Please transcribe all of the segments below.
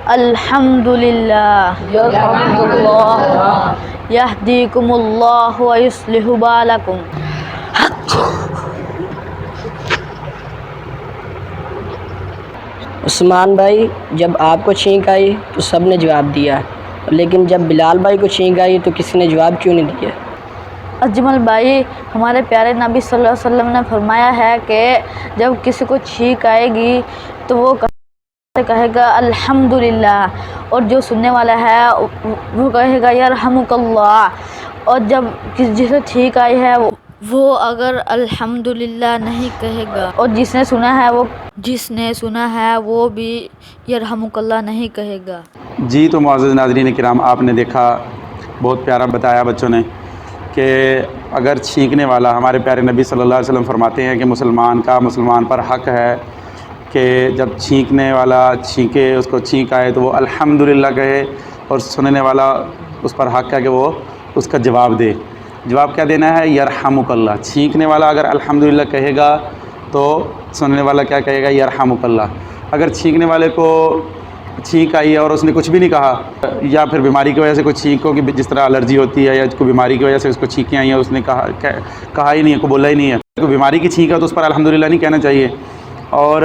الحمدللہ یہدیکم اللہ ویصلح بالکم۔ عثمان بھائی، جب آپ کو چھینک آئی تو سب نے جواب دیا، لیکن جب بلال بھائی کو چھینک آئی تو کسی نے جواب کیوں نہیں دیا؟ اجمل بھائی، ہمارے پیارے نبی صلی اللہ علیہ وسلم نے فرمایا ہے کہ جب کسی کو چھینک آئے گی تو وہ کہے گا الحمدللہ، اور جو سننے والا ہے وہ کہے گا یرحمک اللہ، اور جب جسے چھینک آئی ہے وہ اگر الحمدللہ نہیں کہے گا اور جس نے سنا ہے وہ بھی یرحمک اللہ نہیں کہے گا۔ جی تو معزز ناظرین کرام، آپ نے دیکھا، بہت پیارا بتایا بچوں نے کہ اگر چھینکنے والا، ہمارے پیارے نبی صلی اللہ علیہ وسلم فرماتے ہیں کہ مسلمان پر حق ہے کہ جب چھینکنے والا چھینکے، اس کو چھینک آئے تو وہ الحمدللہ کہے، اور سننے والا اس پر حق ہے کہ وہ اس کا جواب دے۔ جواب کیا دینا ہے؟ یرحمک اللہ۔ چھینکنے والا اگر الحمدللہ کہے گا تو سننے والا کیا کہے گا؟ یرحمک اللہ۔ اگر چھینکنے والے کو چھینک آئی ہے اور اس نے کچھ بھی نہیں کہا، یا پھر بیماری کی وجہ سے کوئی چھینکوں کی جس طرح الرجی ہوتی ہے یا کوئی بیماری کی وجہ سے اس کو چھینکیں آئی ہیں، اس نے کہا ہی نہیں ہے، کوئی بولا ہی نہیں ہے، کوئی بیماری کی چھینک ہے تو اس پر الحمدللہ نہیں کہنا چاہیے۔ اور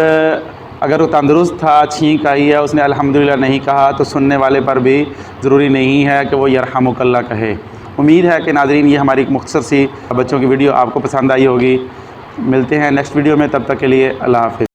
اگر وہ تندرست تھا، چھینک آئی ہے، اس نے الحمدللہ نہیں کہا، تو سننے والے پر بھی ضروری نہیں ہے کہ وہ یرحمک اللہ کہے۔ امید ہے کہ ناظرین یہ ہماری ایک مختصر سی بچوں کی ویڈیو آپ کو پسند آئی ہوگی۔ ملتے ہیں نیکسٹ ویڈیو میں، تب تک کے لیے اللہ حافظ۔